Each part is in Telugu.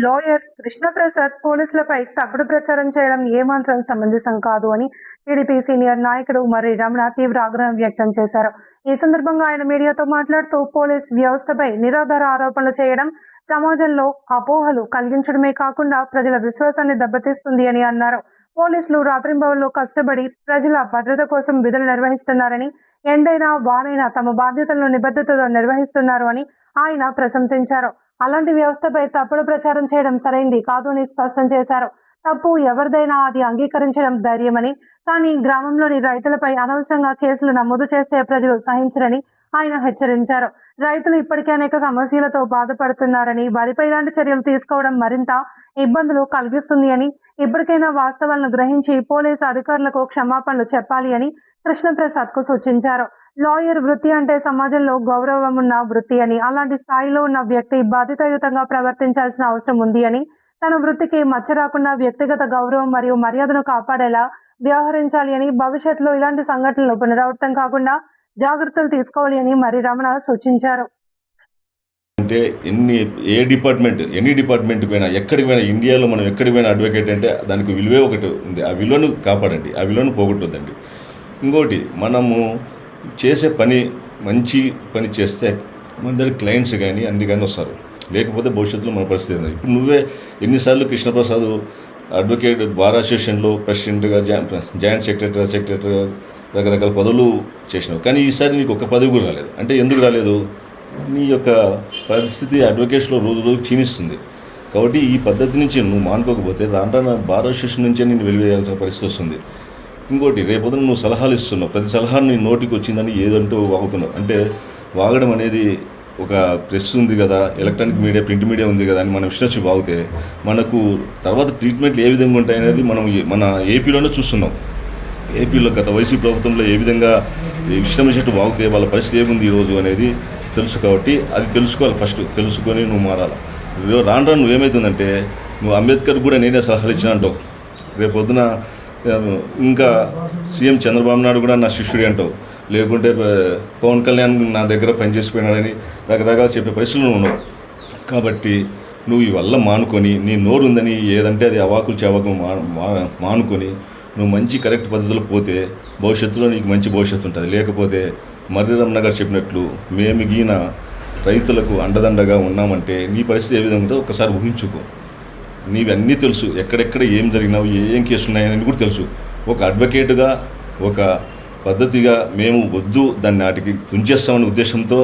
లాయర్ కృష్ణప్రసాద్ పోలీసులపై తప్పుడు ప్రచారం చేయడం ఏమాత్రం సమంజసం కాదు అని టీడీపీ సీనియర్ నాయకుడు మర్రి రమణ తీవ్ర ఆగ్రహం వ్యక్తం చేశారు. ఈ సందర్భంగా ఆయన మీడియాతో మాట్లాడుతూ పోలీస్ వ్యవస్థపై నిరాధార ఆరోపణలు చేయడం సమాజంలో అపోహలు కలిగించడమే కాకుండా ప్రజల విశ్వాసాన్ని దెబ్బతీస్తుంది అని అన్నారు. పోలీసులు రాత్రింబవళ్లు కష్టపడి ప్రజల భద్రత కోసం విధులు నిర్వహిస్తున్నారని, ఎండైనా వానైనా తమ బాధ్యతలను నిబద్ధతతో నిర్వహిస్తున్నారు అని ఆయన ప్రశంసించారు. అలాంటి వ్యవస్థపై తప్పుడు ప్రచారం చేయడం సరైంది కాదు అని స్పష్టం చేశారు. తప్పు ఎవరిదైనా అది అంగీకరించడం ధైర్యమని, కానీ గ్రామంలోని రైతులపై అనవసరంగా కేసులు నమోదు చేస్తే ప్రజలు సహించరని ఆయన హెచ్చరించారు. రైతులు ఇప్పటికే అనేక సమస్యలతో బాధపడుతున్నారని, వారిపై ఇలాంటి చర్యలు తీసుకోవడం మరింత ఇబ్బందులు కలిగిస్తుంది అని, ఇప్పటికైనా వాస్తవాలను గ్రహించి పోలీసు అధికారులకు క్షమాపణలు చెప్పాలి అని కృష్ణప్రసాద్ కు సూచించారు. లాయర్ వృత్తి అంటే సమాజంలో గౌరవం ఉన్న వృత్తి అని, అలాంటి స్థాయిలో ఉన్న వ్యక్తి బాధ్యతాయుతంగా ప్రవర్తించాల్సిన అవసరం ఉంది అని, తన వృత్తికి మచ్చ రాకుండా వ్యక్తిగత గౌరవం మరియు మర్యాదను కాపాడేలా వ్యవహరించాలి అని, భవిష్యత్తులో ఇలాంటి సంఘటనలు పునరావృతం కాకుండా జాగ్రత్తలు తీసుకోవాలి అని మర్రి రమణ సూచించారు. అంటే ఎన్ని డిపార్ట్మెంట్ పైన ఎక్కడికి పోయినా, ఇండియాలో మనం ఎక్కడికి పోయినా అడ్వకేట్ అంటే దానికి విలువే ఒకటి ఉంది. ఆ విలువను కాపాడండి, ఆ విలువను పోగొట్టొద్దండి. ఇంకోటి, మనము చేసే పని మంచి పని చేస్తే మన దగ్గర క్లయింట్స్ కానీ అన్ని కానీ వస్తారు. లేకపోతే భవిష్యత్తులో మన పరిస్థితి ఉంది. ఇప్పుడు నువ్వే ఎన్నిసార్లు కృష్ణప్రసాద్ అడ్వకేట్ బార్ అసోసియేషన్లో ప్రెసిడెంట్గా, జాయింట్ సెక్రటరీగా రకరకాల పదవులు చేసినావు, కానీ ఈసారి నీకు ఒక్క పదవి కూడా రాలేదు. అంటే ఎందుకు రాలేదు? నీ యొక్క పరిస్థితి అడ్వకేట్స్లో రోజు రోజు క్షీణిస్తుంది. కాబట్టి ఈ పద్ధతి నుంచి నువ్వు మానుకోకపోతే రాను బార్ అసోసియేషన్ నుంచే నేను వెలివేయాల్సిన పరిస్థితి వస్తుంది. ఇంకోటి, రేపొద్దున నువ్వు సలహాలు ఇస్తున్నావు, ప్రతి సలహా నీ నోటికి వచ్చిందని ఏదంటూ వాగుతున్నావు. అంటే వాగడం అనేది ఒక ప్రెస్ ఉంది కదా, ఎలక్ట్రానిక్ మీడియా, ప్రింట్ మీడియా ఉంది కదా అని మనం ఇష్టం వాగితే మనకు తర్వాత ట్రీట్మెంట్లు ఏ విధంగా ఉంటాయనేది మనం మన ఏపీలోనే చూస్తున్నాం. ఏపీలో గత వైసీపీ ప్రభుత్వంలో ఏ విధంగా ఇష్టం వచ్చినట్టు వాగితే వాళ్ళ పరిస్థితి ఏముంది ఈరోజు అనేది తెలుసు. కాబట్టి అది తెలుసుకోవాలి. ఫస్ట్ తెలుసుకొని నువ్వు మారాలి. రాను నువ్వేమవుతుందంటే, నువ్వు అంబేద్కర్ కూడా నేనే సలహాలు ఇచ్చిన అంటావు. రేపొద్దున ఇంకా సీఎం చంద్రబాబు నాయుడు కూడా నా శిష్యుడి అంటావు. లేకుంటే పవన్ కళ్యాణ్ నా దగ్గర పనిచేసిపోయినాడని రకరకాలు చెప్పే పరిస్థితులు ఉన్నావు. కాబట్టి నువ్వు ఇవల్ల మానుకొని, నీ నోరు ఉందని ఏదంటే అది అవాకులు చెవాకులు మానుకొని నువ్వు మంచి కరెక్ట్ పద్ధతిలో పోతే భవిష్యత్తులో నీకు మంచి భవిష్యత్తు ఉంటుంది. లేకపోతే మర్రి రమణ గారు చెప్పినట్లు మేము గీన రైతులకు అండదండగా ఉన్నామంటే నీ పరిస్థితి ఏ విధంగా ఉందో ఒక్కసారి ఊహించుకో. నీవన్నీ తెలుసు, ఎక్కడెక్కడ ఏం జరిగినావు, ఏం కేసులు ఉన్నాయని కూడా తెలుసు. ఒక అడ్వకేటుగా, ఒక పద్ధతిగా మేము వద్దు దాన్ని నాటికి తుంచేస్తామనే ఉద్దేశంతో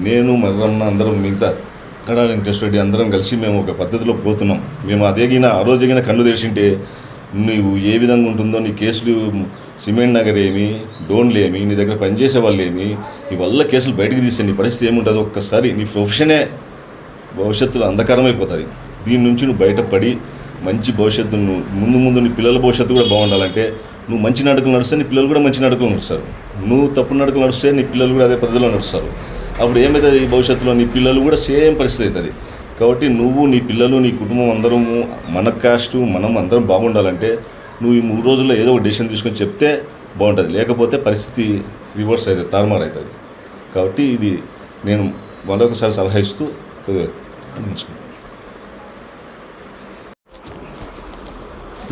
నేను మర్రమ్మ అందరం మిగతా కడాల వెంకటేశ్వర రెడ్డి అందరం కలిసి మేము ఒక పద్ధతిలో పోతున్నాం. మేము అదేగిన ఆ రోజుగిన కళ్ళు తెరిచింటే నువ్వు ఏ విధంగా ఉంటుందో, నీ కేసులు సిమెంట్ నగర్ ఏమి, డోన్లు ఏమి, నీ దగ్గర పనిచేసే వాళ్ళు ఏమి, ఈ వల్ల కేసులు బయటకు తీస్తే నీ పరిస్థితి ఏముంటుందో ఒక్కసారి నీ ప్రొఫెషనే భవిష్యత్తులో అంధకారం అయిపోతుంది. దీని నుంచి నువ్వు బయటపడి మంచి భవిష్యత్తును ముందు నీ పిల్లల భవిష్యత్తు కూడా బాగుండాలంటే నువ్వు మంచి నడకలు నడుస్తే నీ పిల్లలు కూడా మంచి నడకలు నడుస్తారు. నువ్వు తప్పు నడకలు నడుస్తే నీ పిల్లలు కూడా అదే పద్ధతిలో నడుస్తారు. అప్పుడు ఏమవుతుంది, ఈ భవిష్యత్తులో నీ పిల్లలు కూడా సేమ్ పరిస్థితి అవుతుంది. కాబట్టి నువ్వు, నీ పిల్లలు, నీ కుటుంబం అందరము, మన కాస్టు మనం అందరం బాగుండాలంటే నువ్వు ఈ 3 రోజుల్లో ఏదో ఒక డెసిషన్ తీసుకొని చెప్తే బాగుంటుంది. లేకపోతే పరిస్థితి రివర్స్ అవుతుంది, తారుమారు అవుతుంది. కాబట్టి ఇది నేను మరొకసారి సలహా ఇస్తూ అనిపించుకుంటాను.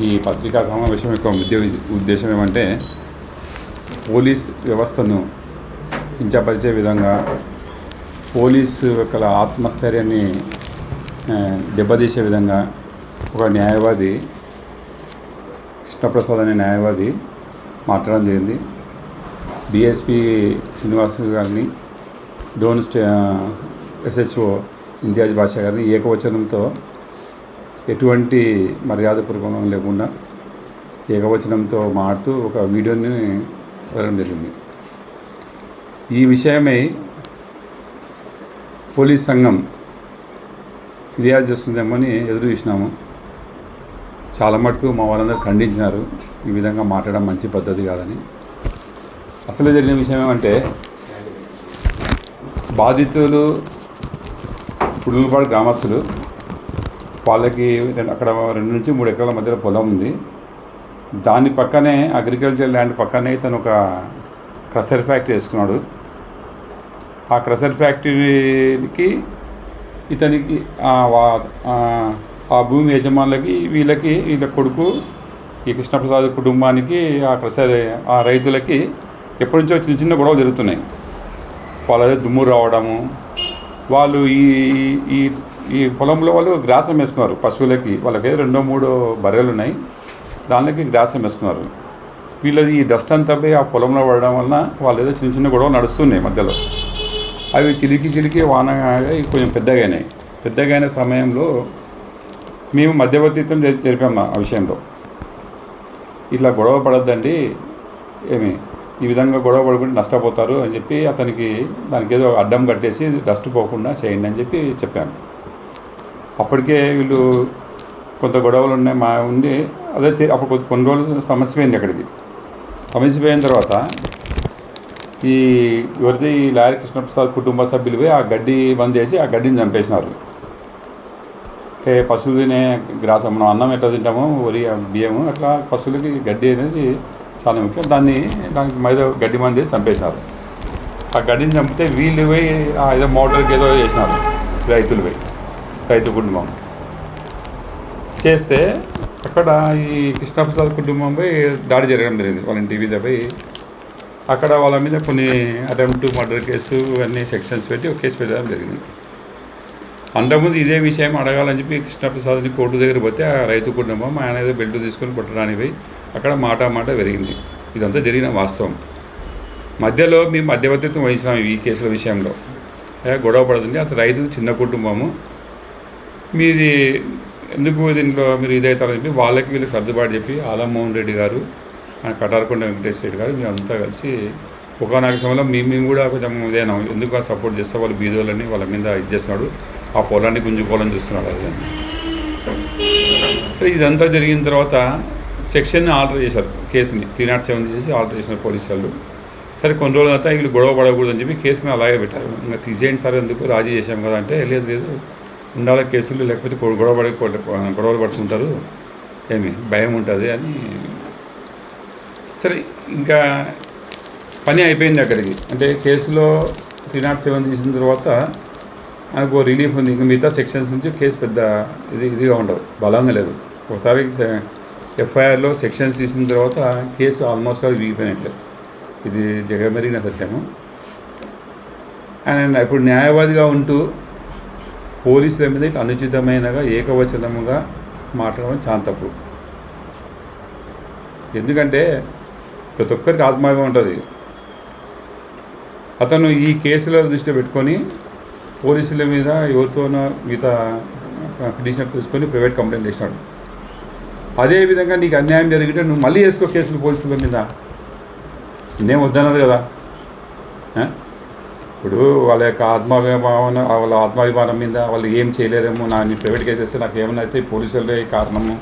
ఈ పత్రికా సమావేశం యొక్క ఉద్దేశం ఏమంటే, పోలీస్ వ్యవస్థను కించపరిచే విధంగా, పోలీసు యొక్క ఆత్మస్థైర్యాన్ని దెబ్బతీసే విధంగా ఒక న్యాయవాది, కృష్ణప్రసాద్ అనే న్యాయవాది మాట్లాడడం జరిగింది. డిఎస్పి శ్రీనివాస్ గారిని, డోన్ ఎస్హెచ్ఓ ఇంతియాజ్ బాషా గారిని ఏకవచనంతో, ఎటువంటి మర్యాదపూర్వకం లేకుండా ఏకవచనంతో మాడుతూ ఒక వీడియోని వదలడం జరిగింది. ఈ విషయమై పోలీస్ సంఘం ఫిర్యాదు చేస్తుందేమని ఎదురు చూసినాము. చాలా మటుకు మా వాళ్ళందరూ ఖండించినారు, ఈ విధంగా మాట్లాడడం మంచి పద్ధతి కాదని. అసలు జరిగిన విషయం ఏమంటే, బాధితులు పుడులపాడు గ్రామస్తులు, వాళ్ళకి అక్కడ 2 నుంచి 3 ఎకరాల మధ్యలో పొలం ఉంది. దాని పక్కనే అగ్రికల్చర్ ల్యాండ్ పక్కనే తను ఒక క్రషర్ ఫ్యాక్టరీ వేసుకున్నాడు. ఆ క్రషర్ ఫ్యాక్టరీకి ఇతనికి ఆ భూమి యజమానులకి వీళ్ళ కొడుకు ఈ కృష్ణప్రసాద్ కుటుంబానికి ఆ రైతులకి ఎప్పటి నుంచో చిన్న చిన్న గొడవలు జరుగుతున్నాయి. వాళ్ళదే దుమ్ము రావడము, వాళ్ళు ఈ పొలంలో వాళ్ళు గ్రాసం వేసుకున్నారు పశువులకి. వాళ్ళకి 2-3 బర్రెలు ఉన్నాయి, దానికి గ్రాసం వేసుకున్నారు. వీళ్ళది ఈ డస్ట్ అంతా పోయి ఆ పొలంలో పడడం వలన వాళ్ళు ఏదో చిన్న చిన్న గొడవలు నడుస్తున్నాయి మధ్యలో. అవి చిలికి వానగా కొంచెం పెద్దగైన సమయంలో మేము మధ్యవర్తిత్వం జరిపాము ఆ విషయంలో. ఇట్లా గొడవ పడద్దండి, ఈ విధంగా గొడవ పడుకుంటే నష్టపోతారు అని చెప్పి దానికి ఏదో అడ్డం కట్టేసి డస్ట్ పోకుండా చేయండి అని చెప్పాను. అప్పటికే వీళ్ళు కొంత గొడవలు ఉన్నాయి అప్పుడు కొన్ని రోజులు సమస్య పోయింది. సమస్య పోయిన తర్వాత ఎవరిది ఈ లాయర్ కృష్ణప్రసాద్ కుటుంబ సభ్యులు పోయి ఆ గడ్డి బంద్ చేసి ఆ గడ్డిని చంపేసినారు. పశువులు తినే గ్రాసం, మనం అన్నం ఎట్లా తింటామో వరి బియ్యము, అట్లా పశువులకి గడ్డి అనేది చాలా ముఖ్యం. దానికి మీద గడ్డి మంది చేసి చంపేసినారు. ఆ గడ్డిని చంపితే వీళ్ళు పోయి ఏదో మోటార్కి ఏదో చేసినారు, రైతు కుటుంబం చేస్తే అక్కడ ఈ కృష్ణప్రసాద్ కుటుంబంపై దాడి జరగడం జరిగింది. వాళ్ళ ఇంటి మీద పోయి అక్కడ వాళ్ళ మీద కొన్ని అటెంప్ట్ మర్డర్ కేసు అన్ని సెక్షన్స్ పెట్టి ఒక కేసు పెట్టడం జరిగింది. అంతకుముందు ఇదే విషయం అడగాలని చెప్పి కృష్ణప్రసాద్ని కోర్టు దగ్గర పోతే ఆ రైతు కుటుంబం ఆయన ఏదో బెల్ట్ తీసుకొని పుట్టడానికి పోయి అక్కడ మాట పెరిగింది. ఇదంతా జరిగిన వాస్తవం. మధ్యలో మేము మధ్యవర్తిత్వం వహించినాం ఈ కేసుల విషయంలో. గొడవ పడుతుంది, అతను రైతు చిన్న కుటుంబము, మీది ఎందుకు దీంట్లో మీరు ఇదవుతారని చెప్పి వీళ్ళకి సర్దుబాటు చెప్పి ఆలమ్మోహన్ రెడ్డి గారు, కటారకొండ వెంకటేశ్వర రెడ్డి గారు మేమంతా కలిసి ఒకనొక సమయంలో మేము కూడా కొంచెం ఇదేనా ఎందుకు సపోర్ట్ చేస్తే వాళ్ళు బీదోళ్ళని వాళ్ళ మీద చేస్తున్నాడు, ఆ పొలాన్ని గుంజుకోవాలని చూస్తున్నాడు. అది సరే ఇదంతా జరిగిన తర్వాత సెక్షన్ని ఆల్టర్ చేశారు, కేసుని 307 చేసి ఆల్టర్ చేసిన పోలీసు వాళ్ళు. సరే కొన్ని రోజుల తర్వాత వీళ్ళు గొడవ పడకూడదని చెప్పి కేసుని అలాగే పెట్టారు. ఇంకా తీసేయండి సార్, ఎందుకు రాజీ చేశాం కదా అంటే లేదు ఉండాలి కేసులు, లేకపోతే గొడవలు పడుతుంటారు, భయం ఉంటుంది అని. సరే ఇంకా పని అయిపోయింది అక్కడికి. అంటే కేసులో 307 తీసిన తర్వాత మనకు రిలీఫ్ ఉంది. ఇంకా మిగతా సెక్షన్స్ నుంచి కేసు పెద్ద ఇదిగా ఉండవు, బలంగా లేదు. ఒకసారి ఎఫ్ఐఆర్లో సెక్షన్స్ తీసిన తర్వాత కేసు ఆల్మోస్ట్ అది వీగిపోయినట్లేదు. ఇది జగమెరిగిన సత్యము. ఆయన ఇప్పుడు న్యాయవాదిగా ఉంటూ పోలీసుల మీద ఇట్లా అనుచితమైనగా ఏకవచనముగా మాట్లాడడం చాలా తప్పు. ఎందుకంటే ప్రతి ఒక్కరికి ఆత్మాభిమానం ఉంటుంది. అతను ఈ కేసులో దృష్టిలో పెట్టుకొని పోలీసుల మీద ఎవరితోనో మిగతా పిటిషనర్ తీసుకొని ప్రైవేట్ కంప్లైంట్ చేసినాడు. అదేవిధంగా నీకు అన్యాయం జరిగితే నువ్వు మళ్ళీ వేసుకో కేసులు పోలీసుల మీద, నేనేం వద్దన్నారు కదా. ఇప్పుడు వాళ్ళ యొక్క ఆత్మాభిమానం మీద వాళ్ళు ఏం చేయలేరేమో, నీ ప్రైవేట్ కేసు వేస్తే నాకు ఏమన్నా అయితే పోలీసులే కారణము